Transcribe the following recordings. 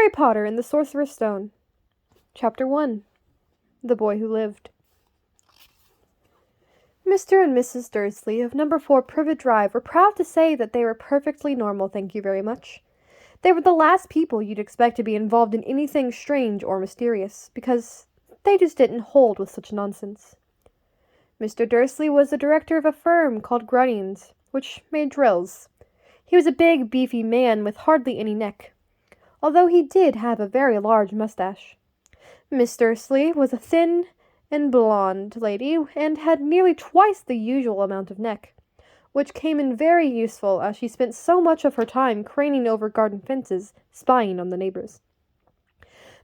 Harry Potter and the Sorcerer's Stone. Chapter 1. The Boy Who Lived. Mr. and Mrs. Dursley of number 4 Privet Drive were proud to say that they were perfectly normal, thank you very much. They were the last people you'd expect to be involved in anything strange or mysterious, because they just didn't hold with such nonsense. Mr. Dursley was the director of a firm called Grunnings, which made drills. He was a big, beefy man with hardly any neck, although he did have a very large mustache. Miss Dursley was a thin and blonde lady, and had nearly twice the usual amount of neck, which came in very useful as she spent so much of her time craning over garden fences, spying on the neighbors.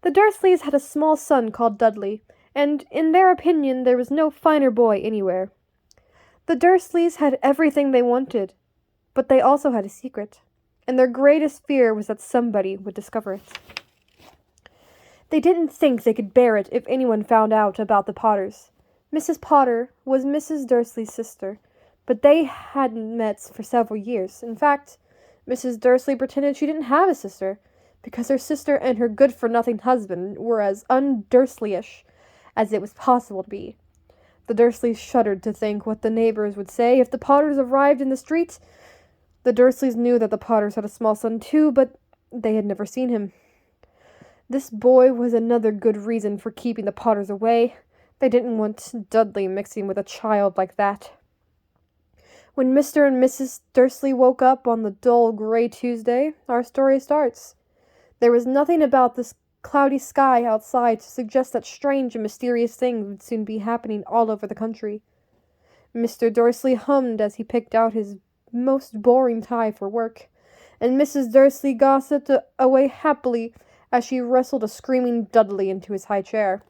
The Dursleys had a small son called Dudley, and in their opinion there was no finer boy anywhere. The Dursleys had everything they wanted, but they also had a secret, and their greatest fear was that somebody would discover it. They didn't think they could bear it if anyone found out about the Potters. Mrs. Potter was Mrs. Dursley's sister, but they hadn't met for several years. In fact, Mrs. Dursley pretended she didn't have a sister, because her sister and her good-for-nothing husband were as un-Dursleyish as it was possible to be. The Dursleys shuddered to think what the neighbors would say if the Potters arrived in the street. The Dursleys knew that the Potters had a small son too, but they had never seen him. This boy was another good reason for keeping the Potters away. They didn't want Dudley mixing with a child like that. When Mr. and Mrs. Dursley woke up on the dull gray Tuesday, our story starts. There was nothing about this cloudy sky outside to suggest that strange and mysterious things would soon be happening all over the country. Mr. Dursley hummed as he picked out his most boring tie for work, and Mrs. Dursley gossiped away happily as she wrestled a screaming Dudley into his high chair.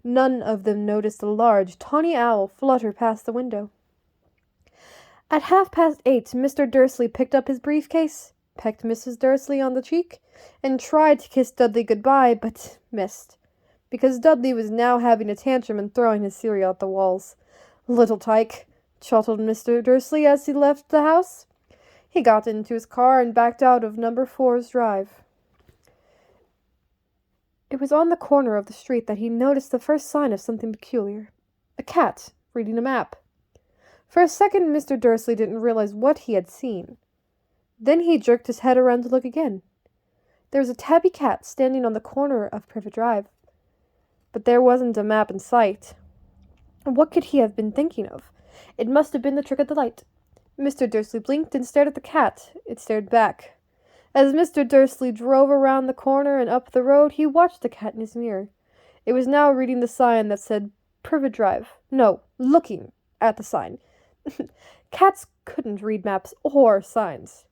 None of them noticed a large, tawny owl flutter past the window. At 8:30, Mr. Dursley picked up his briefcase, pecked Mrs. Dursley on the cheek, and tried to kiss Dudley goodbye, but missed, because Dudley was now having a tantrum and throwing his cereal at the walls. "Little tyke," chortled Mr. Dursley as he left the house. He got into his car and backed out of number 4's drive. It was on the corner of the street that he noticed the first sign of something peculiar. A cat reading a map. For a second, Mr. Dursley didn't realize what he had seen. Then he jerked his head around to look again. There was a tabby cat standing on the corner of Privet Drive, but there wasn't a map in sight. What could he have been thinking of? It must have been the trick of the light. Mr. Dursley blinked and stared at the cat. It stared back. As Mr. Dursley drove around the corner and up the road, he watched the cat in his mirror. It was now reading the sign that said Privet Drive. No, looking at the sign. Cats couldn't read maps or signs.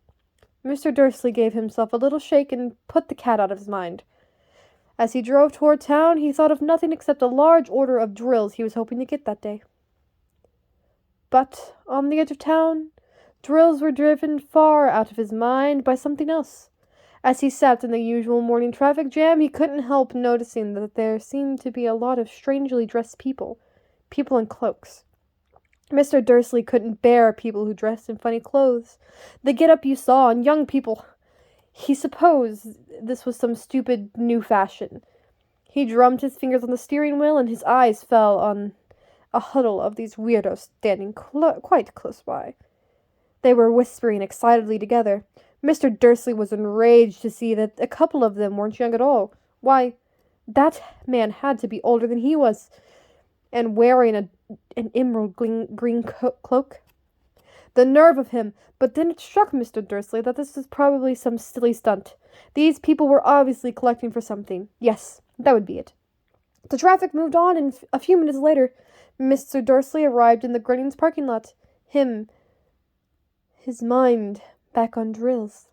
Mr. Dursley gave himself a little shake and put the cat out of his mind. As he drove toward town, he thought of nothing except a large order of drills he was hoping to get that day. But on the edge of town, drills were driven far out of his mind by something else. As he sat in the usual morning traffic jam, he couldn't help noticing that there seemed to be a lot of strangely dressed people in cloaks. Mr. Dursley couldn't bear people who dressed in funny clothes. The get-up you saw in young people. He supposed this was some stupid new fashion. He drummed his fingers on the steering wheel, and his eyes fell on a huddle of these weirdos standing quite close by. They were whispering excitedly together. Mr. Dursley was enraged to see that a couple of them weren't young at all. Why, that man had to be older than he was, and wearing an emerald green cloak. The nerve of him! But then it struck Mr. Dursley that this was probably some silly stunt. These people were obviously collecting for something. Yes, that would be it. The traffic moved on, and a few minutes later, Mr. Dursley arrived in the Grunnings parking lot. His mind back on drills.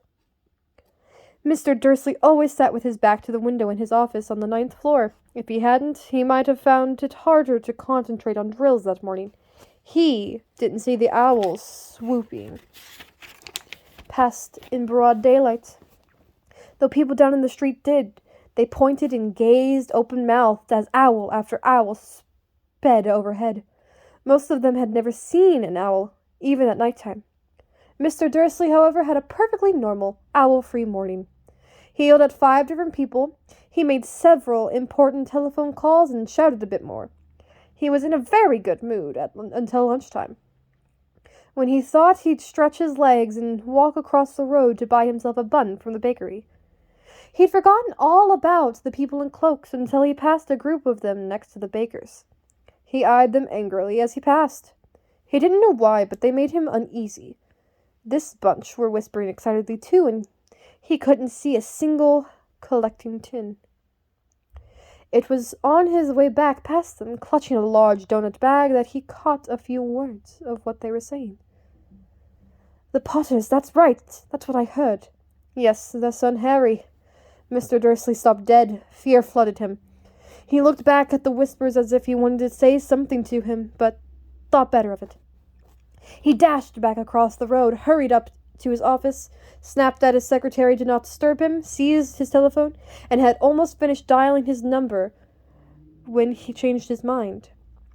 Mr. Dursley always sat with his back to the window in his office on the 9th floor. If he hadn't, he might have found it harder to concentrate on drills that morning. He didn't see the owls swooping past in broad daylight, though people down in the street did. They pointed and gazed open-mouthed as owl after owl sped overhead. Most of them had never seen an owl, even at nighttime. Mr. Dursley, however, had a perfectly normal, owl-free morning. He yelled at 5 different people. He made several important telephone calls and shouted a bit more. He was in a very good mood until lunchtime, when he thought he'd stretch his legs and walk across the road to buy himself a bun from the bakery. He'd forgotten all about the people in cloaks until he passed a group of them next to the baker's. He eyed them angrily as he passed. He didn't know why, but they made him uneasy. This bunch were whispering excitedly too, and he couldn't see a single collecting tin. It was on his way back past them, clutching a large donut bag, that he caught a few words of what they were saying. "The Potters, that's right. That's what I heard. Yes, their son Harry." Mr. Dursley stopped dead. Fear flooded him. He looked back at the whispers as if he wanted to say something to him, but thought better of it. He dashed back across the road, hurried up to his office, snapped at his secretary to not disturb him, seized his telephone, and had almost finished dialing his number when he changed his mind.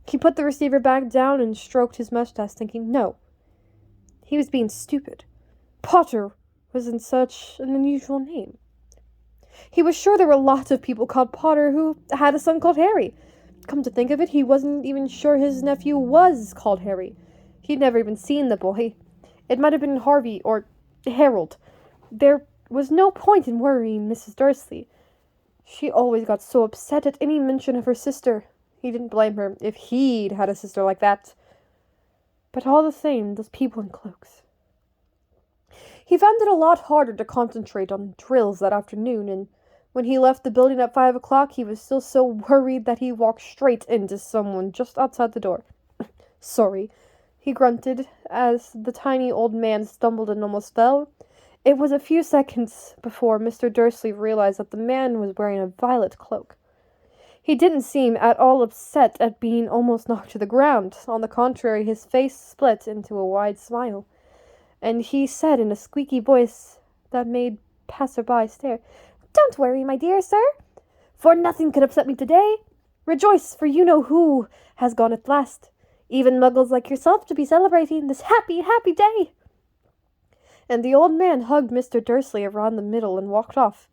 He put the receiver back down and stroked his mustache, thinking, no. He was being stupid. Potter wasn't such an unusual name. He was sure there were lots of people called Potter who had a son called Harry. Come to think of it, he wasn't even sure his nephew was called Harry. He'd never even seen the boy. It might have been Harvey or Harold. There was no point in worrying Mrs. Dursley. She always got so upset at any mention of her sister. He didn't blame her if he'd had a sister like that. But all the same, those people in cloaks. He found it a lot harder to concentrate on drills that afternoon, and when he left the building at 5 o'clock, he was still so worried that he walked straight into someone just outside the door. "Sorry," he grunted as the tiny old man stumbled and almost fell. It was a few seconds before Mr. Dursley realized that the man was wearing a violet cloak. He didn't seem at all upset at being almost knocked to the ground. On the contrary, his face split into a wide smile, and he said in a squeaky voice that made passer-by stare, "Don't worry, my dear sir, for nothing could upset me today. Rejoice, for you know who has gone at last. Even muggles like yourself to be celebrating this happy, happy day." And the old man hugged Mr. Dursley around the middle and walked off.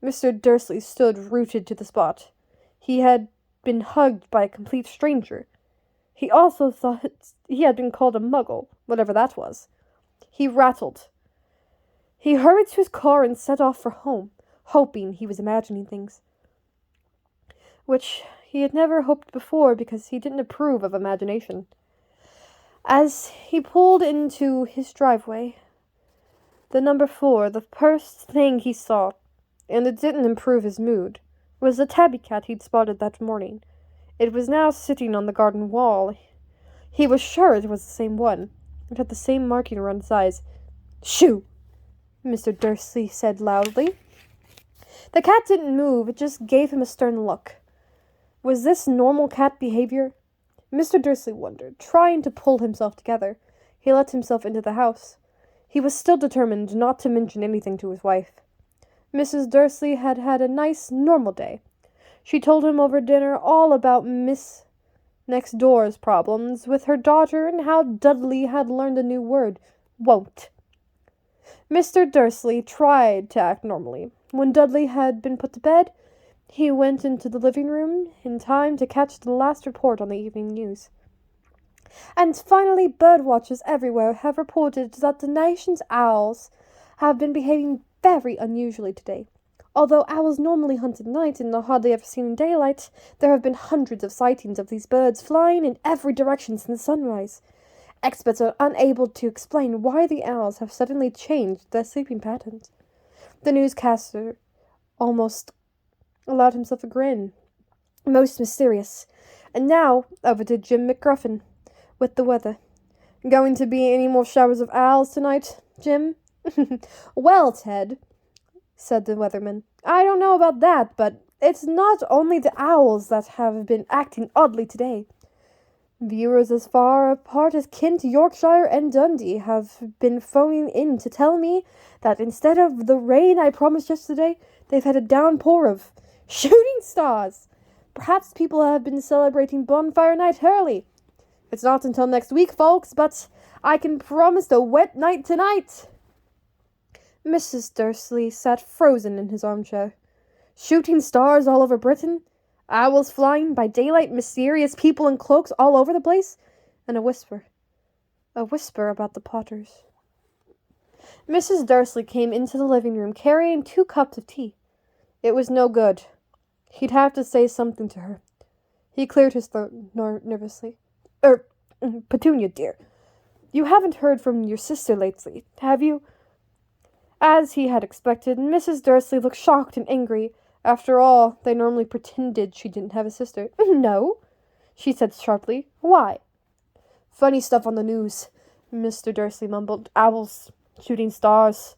Mr. Dursley stood rooted to the spot. He had been hugged by a complete stranger. He also thought he had been called a muggle, whatever that was. He rattled. He hurried to his car and set off for home, hoping he was imagining things, which he had never hoped before because he didn't approve of imagination. As he pulled into his driveway, the number 4, the first thing he saw, and it didn't improve his mood, was the tabby cat he'd spotted that morning. It was now sitting on the garden wall. He was sure it was the same one. It had the same marking around its eyes. "Shoo!" Mr. Dursley said loudly. The cat didn't move, it just gave him a stern look. Was this normal cat behavior? Mr. Dursley wondered, trying to pull himself together. He let himself into the house. He was still determined not to mention anything to his wife. Mrs. Dursley had had a nice, normal day. She told him over dinner all about Miss Next Door's problems with her daughter and how Dudley had learned a new word, won't. Mr. Dursley tried to act normally. When Dudley had been put to bed, he went into the living room in time to catch the last report on the evening news. And finally, bird watchers everywhere have reported that the nation's owls have been behaving very unusually today. Although owls normally hunt at night and are hardly ever seen in daylight, there have been hundreds of sightings of these birds flying in every direction since sunrise. Experts are unable to explain why the owls have suddenly changed their sleeping patterns. The newscaster almost allowed himself a grin. Most mysterious. And now, over to Jim McGruffin with the weather. "Going to be any more showers of owls tonight, Jim?" "Well, Ted," said the weatherman, "I don't know about that, but it's not only the owls that have been acting oddly today. Viewers as far apart as Kent, Yorkshire, and Dundee have been phoning in to tell me that instead of the rain I promised yesterday, they've had a downpour of shooting stars. Perhaps people have been celebrating Bonfire Night early. It's not until next week, folks, but I can promise a wet night tonight." Mrs. Dursley sat frozen in his armchair. Shooting stars all over Britain, owls flying by daylight, mysterious people in cloaks all over the place, and a whisper about the Potters. Mrs. Dursley came into the living room carrying 2 cups of tea. It was no good. He'd have to say something to her. He cleared his throat nervously. Petunia, dear, you haven't heard from your sister lately, have you? As he had expected, Mrs. Dursley looked shocked and angry. After all, they normally pretended she didn't have a sister. No, she said sharply. Why? Funny stuff on the news, Mr. Dursley mumbled. Owls, shooting stars.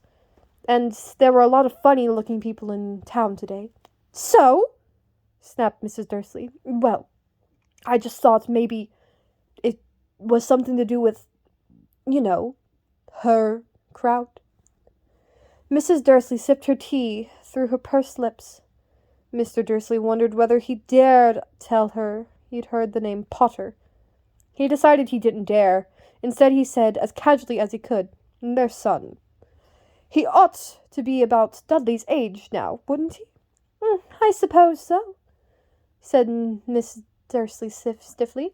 And there were a lot of funny-looking people in town today. So? Snapped Mrs. Dursley. Well, I just thought maybe it was something to do with, her crowd. Mrs. Dursley sipped her tea through her pursed lips. Mr. Dursley wondered whether he dared tell her he'd heard the name Potter. He decided he didn't dare. Instead, he said, as casually as he could, their son. He ought to be about Dudley's age now, wouldn't he? I suppose so, said Miss Dursley stiffly.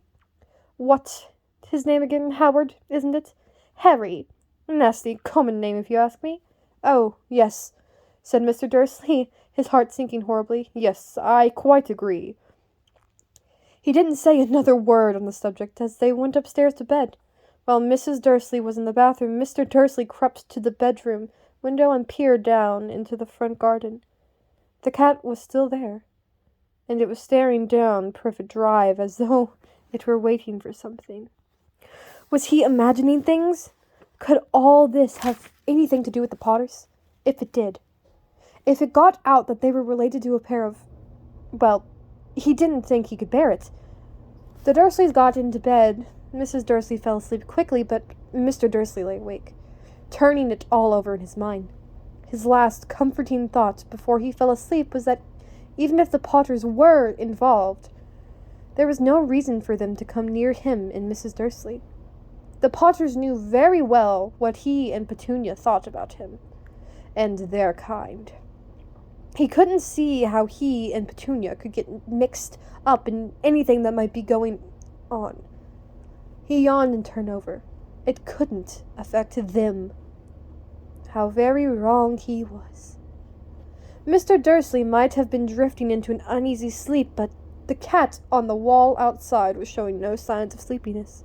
What? His name again? Howard, isn't it? Harry. Nasty common name, if you ask me. Oh, yes, said Mr. Dursley, his heart sinking horribly. Yes, I quite agree. He didn't say another word on the subject as they went upstairs to bed. While Mrs. Dursley was in the bathroom, Mr. Dursley crept to the bedroom window and peered down into the front garden. The cat was still there, and it was staring down Privet Drive as though it were waiting for something. Was he imagining things? Could all this have anything to do with the Potters? If it did. If it got out that they were related to a pair of... Well, he didn't think he could bear it. The Dursleys got into bed. Mrs. Dursley fell asleep quickly, but Mr. Dursley lay awake, turning it all over in his mind. His last comforting thought before he fell asleep was that even if the Potters were involved, there was no reason for them to come near him and Mrs. Dursley. The Potters knew very well what he and Petunia thought about him and their kind. He couldn't see how he and Petunia could get mixed up in anything that might be going on. He yawned and turned over. It couldn't affect them. How very wrong he was. Mr. Dursley might have been drifting into an uneasy sleep, but the cat on the wall outside was showing no signs of sleepiness.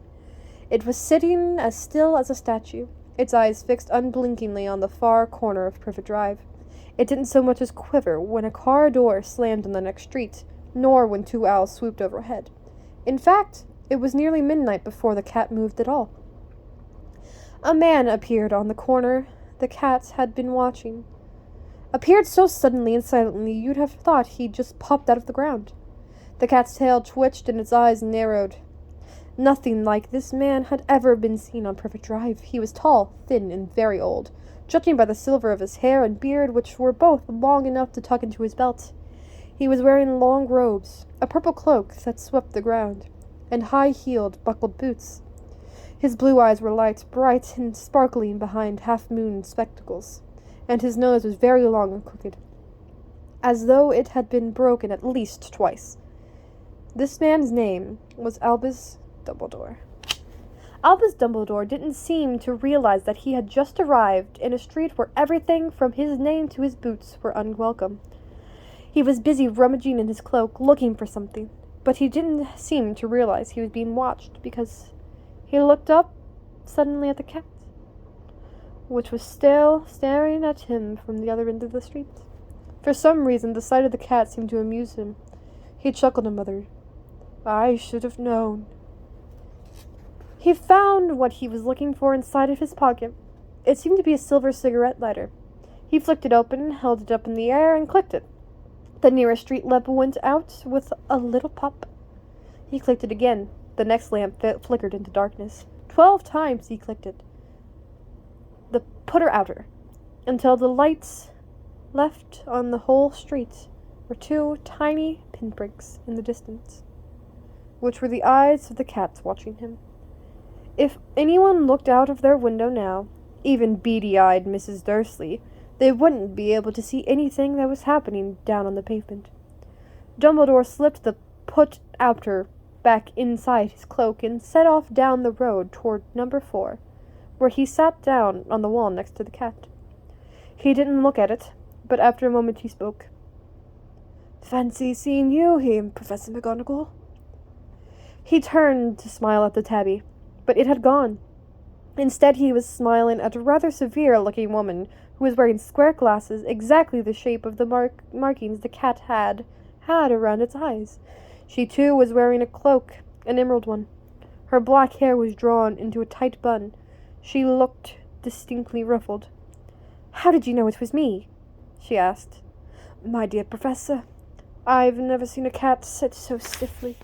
It was sitting as still as a statue, its eyes fixed unblinkingly on the far corner of Privet Drive. It didn't so much as quiver when a car door slammed on the next street, nor when 2 owls swooped overhead. In fact, it was nearly midnight before the cat moved at all. A man appeared on the corner the cat had been watching. Appeared so suddenly and silently you'd have thought he'd just popped out of the ground. The cat's tail twitched and its eyes narrowed. Nothing like this man had ever been seen on Privet Drive. He was tall, thin, and very old, judging by the silver of his hair and beard, which were both long enough to tuck into his belt. He was wearing long robes, a purple cloak that swept the ground, and high-heeled, buckled boots. His blue eyes were light, bright, and sparkling behind half-moon spectacles, and his nose was very long and crooked, as though it had been broken at least twice. This man's name was Albus Dumbledore. Albus Dumbledore didn't seem to realize that he had just arrived in a street where everything from his name to his boots were unwelcome. He was busy rummaging in his cloak, looking for something, but he didn't seem to realize he was being watched because he looked up suddenly at the cat, which was still staring at him from the other end of the street. For some reason, the sight of the cat seemed to amuse him. He chuckled and muttered, "I should have known." He found what he was looking for inside of his pocket. It seemed to be a silver cigarette lighter. He flicked it open, held it up in the air, and clicked it. The nearest street lamp went out with a little pop. He clicked it again. The next lamp flickered into darkness. 12 times he clicked it. The putter-outer, until the lights left on the whole street were 2 tiny pinpricks in the distance, which were the eyes of the cats watching him. If anyone looked out of their window now, even beady-eyed Mrs. Dursley, They wouldn't be able to see anything that was happening down on the pavement. Dumbledore slipped the put-outer back inside his cloak and set off down the road toward number 4, where he sat down on the wall next to the cat. He didn't look at it, but after a moment he spoke. "Fancy seeing you here, Professor McGonagall." He turned to smile at the tabby, but it had gone. Instead, he was smiling at a rather severe-looking woman who was wearing square glasses exactly the shape of the markings the cat had around its eyes. She, too, was wearing a cloak, an emerald one. Her black hair was drawn into a tight bun. She looked distinctly ruffled. "How did you know it was me?" she asked. "My dear Professor, I've never seen a cat sit so stiffly."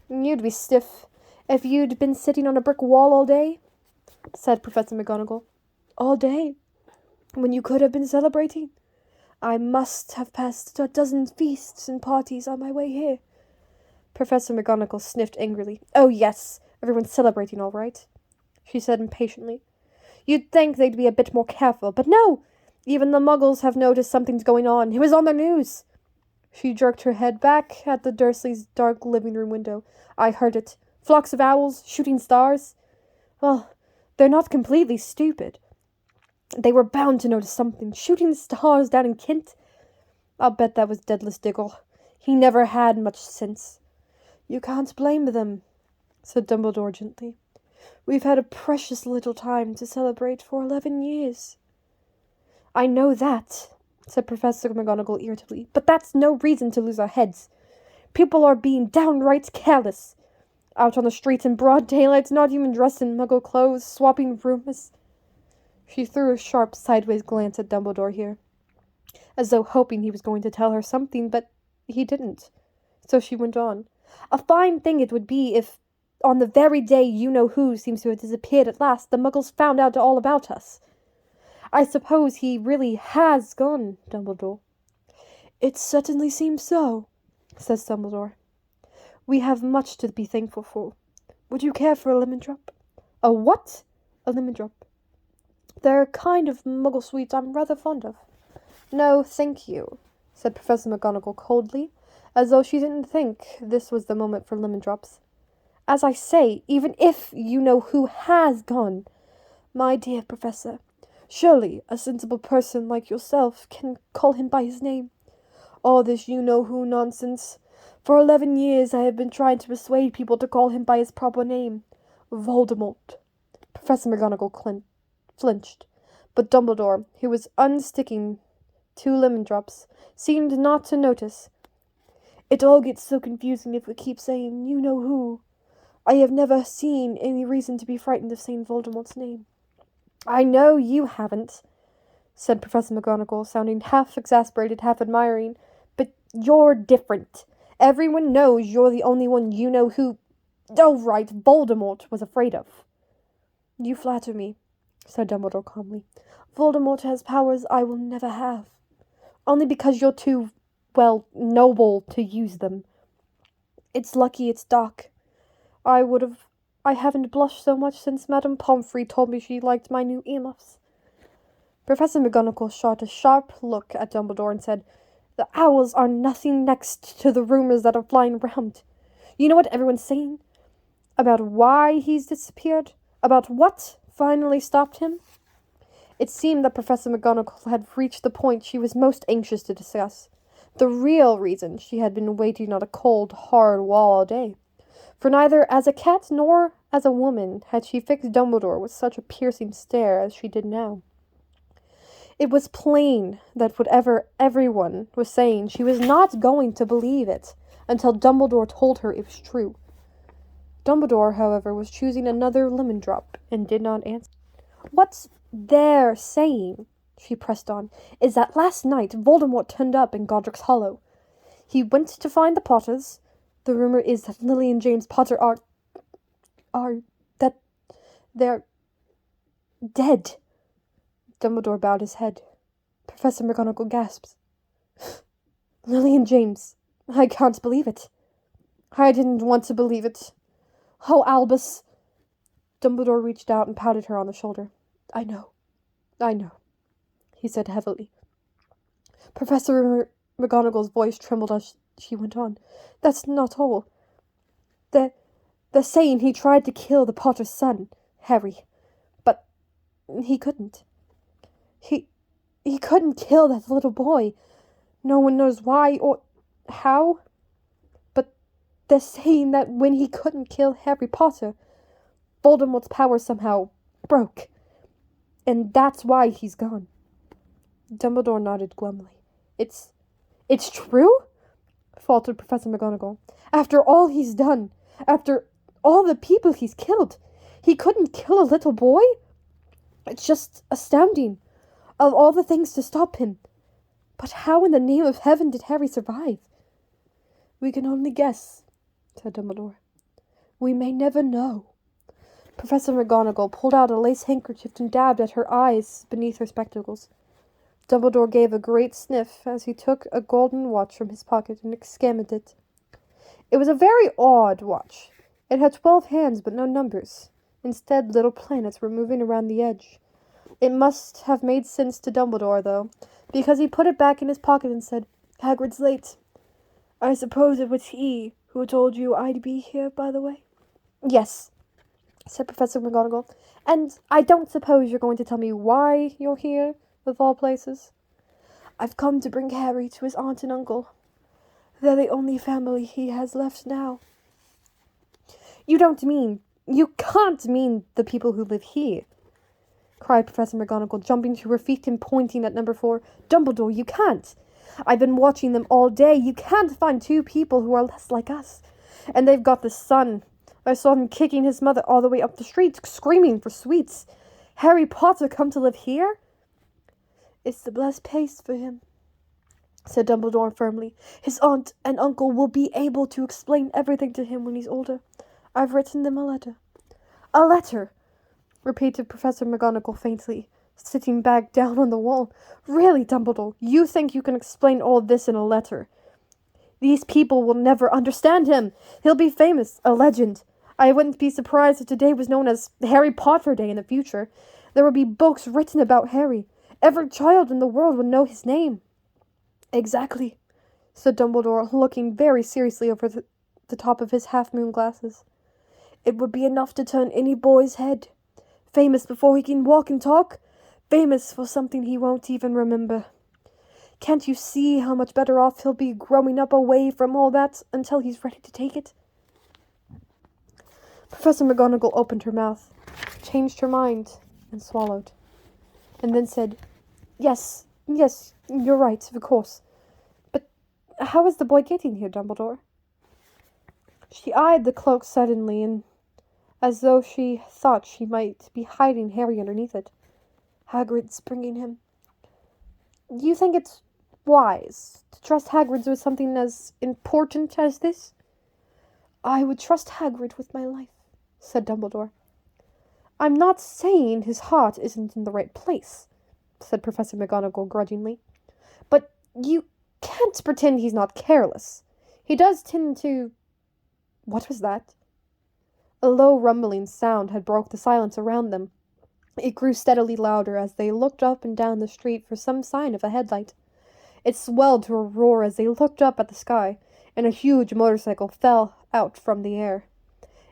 "You'd be stiff if you'd been sitting on a brick wall all day," said Professor McGonagall. "All day? When you could have been celebrating? I must have passed a dozen feasts and parties on my way here." Professor McGonagall sniffed angrily. "Oh, yes, everyone's celebrating all right," she said impatiently. "You'd think they'd be a bit more careful, but no! Even the Muggles have noticed something's going on. It was on the news." She jerked her head back at the Dursleys' dark living-room window. "I heard it. Flocks of owls, shooting stars. Well, they're not completely stupid. They were bound to notice something. Shooting stars down in Kent. I'll bet that was Deadless Diggle. He never had much sense." "You can't blame them," said Dumbledore gently. "We've had a precious little time to celebrate for 11 years. "I know that," said Professor McGonagall irritably, "but that's no reason to lose our heads. People are being downright careless. Out on the streets in broad daylight, not even dressed in Muggle clothes, swapping rooms." She threw a sharp sideways glance at Dumbledore here, as though hoping he was going to tell her something, but he didn't. So she went on. "A fine thing it would be if, on the very day you-know-who seems to have disappeared at last, the Muggles found out all about us. I suppose he really has gone, Dumbledore." "It certainly seems so," says Dumbledore. "We have much to be thankful for. Would you care for a lemon drop?" "A what?" "A lemon drop. They're a kind of Muggle sweets I'm rather fond of." "No, thank you," said Professor McGonagall coldly, as though she didn't think this was the moment for lemon drops. "As I say, even if you-know-who has gone, my dear Professor, surely a sensible person like yourself can call him by his name. All this you-know-who nonsense. For 11 years I have been trying to persuade people to call him by his proper name. Voldemort." Professor McGonagall flinched, but Dumbledore, who was unsticking 2 lemon drops, seemed not to notice. "It all gets so confusing if we keep saying you-know-who. I have never seen any reason to be frightened of saying Voldemort's name." "I know you haven't," said Professor McGonagall, sounding half exasperated, half admiring. "But you're different. Everyone knows you're the only one you-know-who, oh right, Voldemort was afraid of." "You flatter me," said Dumbledore calmly. "Voldemort has powers I will never have. Only because you're too, well, noble to use them. It's lucky it's dark. I haven't blushed so much since Madame Pomfrey told me she liked my new earmuffs." Professor McGonagall shot a sharp look at Dumbledore and said, "The owls are nothing next to the rumors that are flying around. You know what everyone's saying? About why he's disappeared? About what finally stopped him?" It seemed that Professor McGonagall had reached the point she was most anxious to discuss. The real reason she had been waiting on a cold, hard wall all day. For neither as a cat nor as a woman had she fixed Dumbledore with such a piercing stare as she did now. It was plain that whatever everyone was saying, she was not going to believe it until Dumbledore told her it was true. Dumbledore, however, was choosing another lemon drop and did not answer. "What's they're saying," she pressed on, "is that last night Voldemort turned up in Godric's Hollow. He went to find the Potters. The rumor is that Lily and James Potter that they're dead." Dumbledore bowed his head. Professor McGonagall gasps. "Lily and James. I can't believe it. I didn't want to believe it. Oh, Albus." Dumbledore reached out and patted her on the shoulder. I know. he said heavily. Professor McGonagall's voice trembled as she went on. That's not all. They're saying he tried to kill the Potter's son, Harry. But he couldn't. He couldn't kill that little boy. No one knows why or how. But they're saying that when he couldn't kill Harry Potter, Voldemort's power somehow broke. And that's why he's gone. Dumbledore nodded glumly. It's true? Faltered Professor McGonagall. After all he's done, after all the people he's killed, he couldn't kill a little boy? It's just astounding. Of all the things to stop him. But how in the name of heaven did Harry survive? We can only guess, said Dumbledore. We may never know. Professor McGonagall pulled out a lace handkerchief and dabbed at her eyes beneath her spectacles. Dumbledore gave a great sniff as he took a golden watch from his pocket and examined it. It was a very odd watch. It had 12 hands but no numbers. Instead, little planets were moving around the edge. It must have made sense to Dumbledore, though, because he put it back in his pocket and said, Hagrid's late. I suppose it was he who told you I'd be here, by the way? Yes, said Professor McGonagall. And I don't suppose you're going to tell me why you're here, of all places? I've come to bring Harry to his aunt and uncle. They're the only family he has left now. You can't mean the people who live here, cried Professor McGonagall, jumping to her feet and pointing at number 4. Dumbledore, you can't. I've been watching them all day. You can't find two people who are less like us. And they've got the son. I saw him kicking his mother all the way up the street, screaming for sweets. Harry Potter come to live here? It's the blessed place for him, said Dumbledore firmly. His aunt and uncle will be able to explain everything to him when he's older. I've written them a letter. A letter, repeated Professor McGonagall faintly, sitting back down on the wall. Really, Dumbledore, you think you can explain all this in a letter? These people will never understand him. He'll be famous, a legend. I wouldn't be surprised if today was known as Harry Potter Day in the future. There would be books written about Harry. Every child in the world would know his name. Exactly, said Dumbledore, looking very seriously over the top of his half-moon glasses. It would be enough to turn any boy's head. Famous before he can walk and talk. Famous for something he won't even remember. Can't you see how much better off he'll be growing up away from all that until he's ready to take it? Professor McGonagall opened her mouth, changed her mind, and swallowed, and then said, Yes, you're right, of course. But how is the boy getting here, Dumbledore? She eyed the cloak suddenly, and as though she thought she might be hiding Harry underneath it. Hagrid's bringing him. Do you think it's wise to trust Hagrid with something as important as this? I would trust Hagrid with my life, said Dumbledore. I'm not saying his heart isn't in the right place, said Professor McGonagall grudgingly. But you can't pretend he's not careless. He does tend to... What was that? A low rumbling sound had broke the silence around them. It grew steadily louder as they looked up and down the street for some sign of a headlight. It swelled to a roar as they looked up at the sky, and a huge motorcycle fell out from the air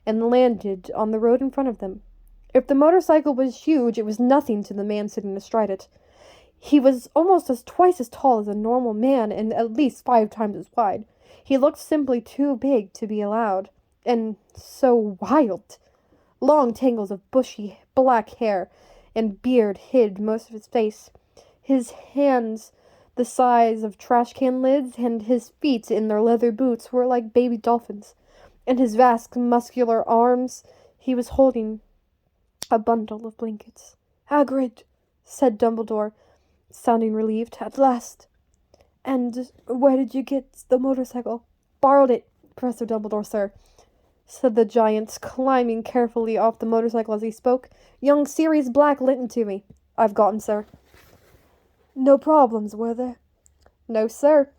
and landed on the road in front of them. If the motorcycle was huge, it was nothing to the man sitting astride it. He was almost twice as tall as a normal man and at least 5 times as wide. He looked simply too big to be allowed, and so wild. Long tangles of bushy black hair and beard hid most of his face. His hands, the size of trash can lids, and his feet in their leather boots were like baby dolphins. In his vast muscular arms, he was holding a bundle of blankets. Hagrid, said Dumbledore, sounding relieved. At last. And where did you get the motorcycle? Borrowed it, Professor Dumbledore, sir, said the giant, climbing carefully off the motorcycle as he spoke. Young Sirius Black lent it to me. I've got him, sir. No problems, were there? No, sir.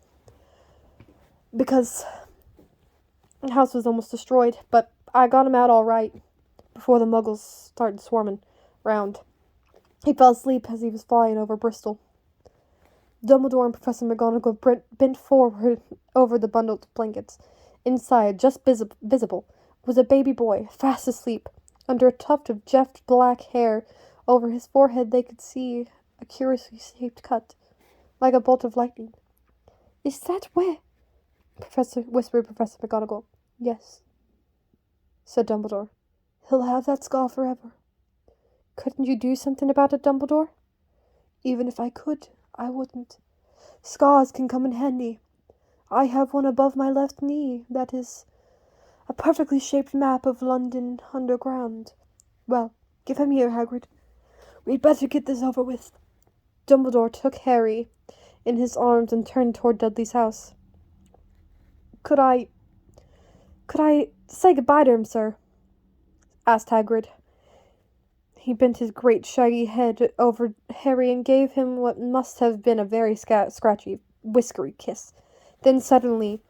Because the house was almost destroyed, but I got him out all right before the muggles started swarming round. He fell asleep as he was flying over Bristol. Dumbledore and Professor McGonagall bent forward over the bundled blankets. Inside, just visible, was a baby boy, fast asleep. Under a tuft of jet black hair over his forehead they could see a curiously shaped cut, like a bolt of lightning. "Is that where?" whispered Professor McGonagall. "Yes," said Dumbledore. "He'll have that scar forever." "Couldn't you do something about it, Dumbledore?" "Even if I could, I wouldn't. Scars can come in handy. I have one above my left knee that is a perfectly shaped map of London underground. Well, give him here, Hagrid. We'd better get this over with." Dumbledore took Harry in his arms and turned toward Dudley's house. Could I say goodbye to him, sir?" asked Hagrid. He bent his great shaggy head over Harry and gave him what must have been a very scratchy, whiskery kiss. Then suddenly,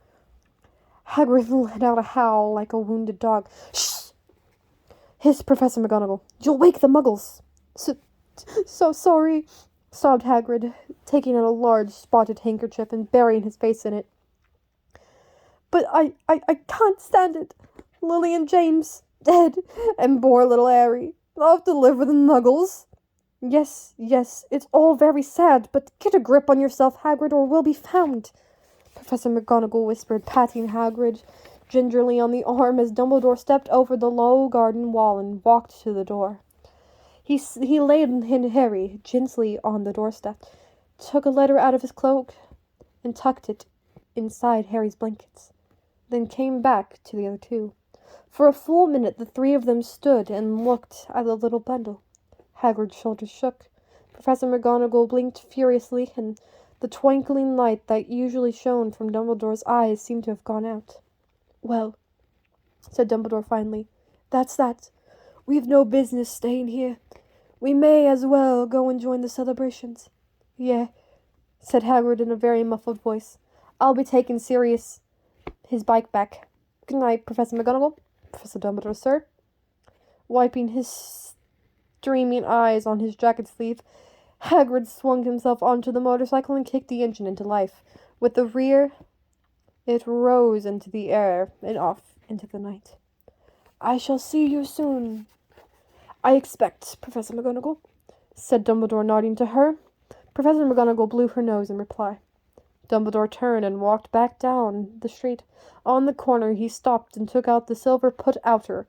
Hagrid let out a howl like a wounded dog. "Shh!" hissed Professor McGonagall. "You'll wake the Muggles." So sorry," sobbed Hagrid, taking out a large spotted handkerchief and burying his face in it. "But I can't stand it. Lily and James dead, and poor little Harry. I'll have to live with the Muggles." Yes, it's all very sad, but get a grip on yourself, Hagrid, or we'll be found," Professor McGonagall whispered, patting Hagrid gingerly on the arm as Dumbledore stepped over the low garden wall and walked to the door. He laid Harry gently on the doorstep, took a letter out of his cloak, and tucked it inside Harry's blankets, then came back to the other two. For a full minute the three of them stood and looked at the little bundle. Hagrid's shoulders shook. Professor McGonagall blinked furiously, and the twinkling light that usually shone from Dumbledore's eyes seemed to have gone out. "Well," said Dumbledore finally, "that's that. We've no business staying here. We may as well go and join the celebrations." "Yeah," said Hagrid in a very muffled voice. "I'll be taking Sirius his bike back. Good night, Professor McGonagall." "Professor Dumbledore, sir." Wiping his streaming eyes on his jacket sleeve, Hagrid swung himself onto the motorcycle and kicked the engine into life. With the rear, it rose into the air and off into the night. "I shall see you soon, I expect, Professor McGonagall," said Dumbledore, nodding to her. Professor McGonagall blew her nose in reply. Dumbledore turned and walked back down the street. On the corner he stopped and took out the silver put-outer.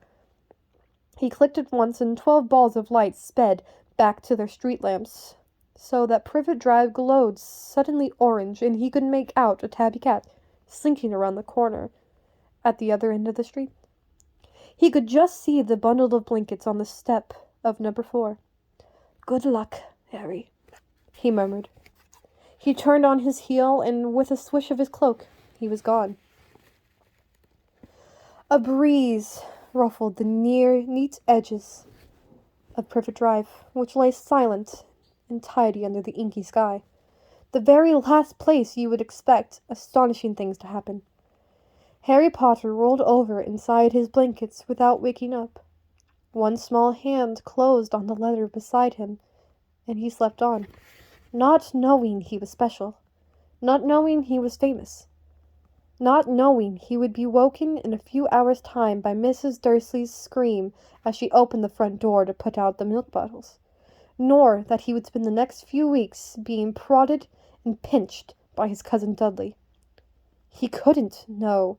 He clicked it once, and 12 balls of light sped back to their street lamps, so that Privet Drive glowed suddenly orange, and he could make out a tabby cat slinking around the corner at the other end of the street. He could just see the bundle of blankets on the step of number 4. "Good luck, Harry," he murmured. He turned on his heel, and with a swish of his cloak, he was gone. A breeze ruffled the neat edges of Privet Drive, which lay silent and tidy under the inky sky. The very last place you would expect astonishing things to happen. Harry Potter rolled over inside his blankets without waking up. One small hand closed on the letter beside him, and he slept on, not knowing he was special, not knowing he was famous, not knowing he would be woken in a few hours' time by Mrs. Dursley's scream as she opened the front door to put out the milk bottles, nor that he would spend the next few weeks being prodded and pinched by his cousin Dudley. He couldn't know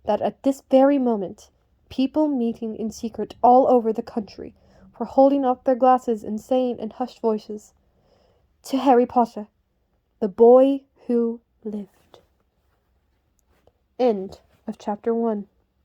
that at this very moment, people meeting in secret all over the country were holding up their glasses and saying in hushed voices, "To Harry Potter, the boy who lived." End of chapter 1.